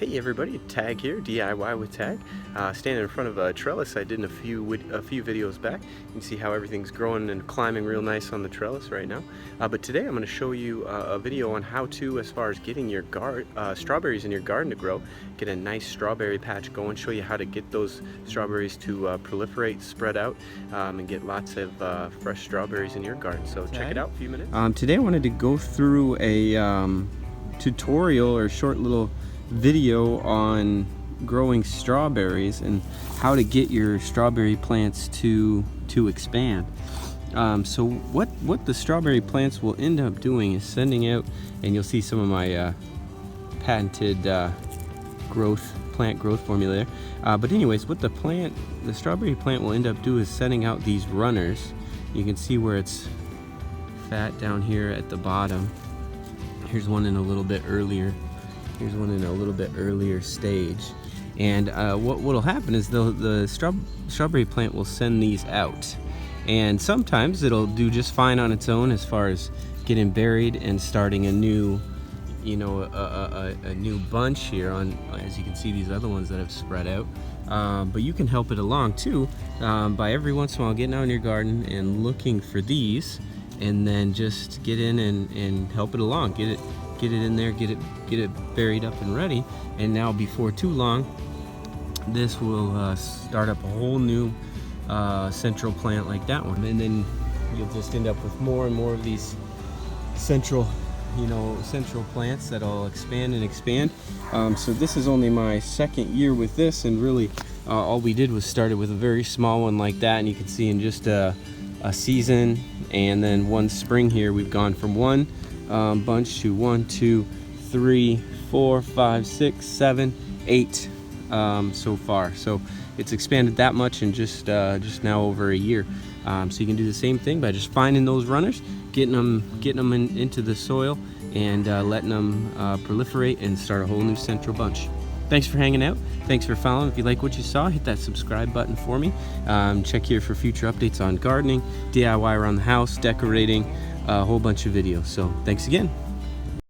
Hey everybody, Tag here, DIY with Tag. Standing in front of a trellis I did in a few videos back. You can see how everything's growing and climbing real nice on the trellis right now. But today I'm going to show you a video on how to, as far as getting your strawberries in your garden to grow, get a nice strawberry patch going, show you how to get those strawberries to proliferate, spread out, and get lots of fresh strawberries in your garden. So check it out, a few minutes. Today I wanted to go through a tutorial or short little video on growing strawberries and how to get your strawberry plants to expand. So what the strawberry plants will end up doing is sending out, and you'll see some of my patented plant growth formula there. But anyways, what the strawberry plant will end up doing is sending out these runners. You can see where it's fat down here at the bottom. Here's one in a little bit earlier. Here's one in a little bit earlier stage. And what'll happen is the strawberry plant will send these out. And sometimes it'll do just fine on its own as far as getting buried and starting a new, a new bunch here on, as you can see, these other ones that have spread out. But you can help it along too by every once in a while getting out in your garden and looking for these, and then just get in and help it along. Get it in there, get it buried up and ready, and now before too long this will start up a whole new central plant like that one, and then you'll just end up with more and more of these central plants that'll expand and expand. So this is only my second year with this, and really all we did was started with a very small one like that, and you can see in just a season and then one spring here we've gone from one bunch to 1, 2, 3, 4, 5, 6, 7, 8 so far. So it's expanded that much in just now over a year. So you can do the same thing by just finding those runners, getting them into the soil, and letting them proliferate and start a whole new central bunch. Thanks for hanging out. Thanks for following. If you like what you saw, hit that subscribe button for me. Check here for future updates on gardening, DIY around the house, decorating, a whole bunch of videos. So thanks again.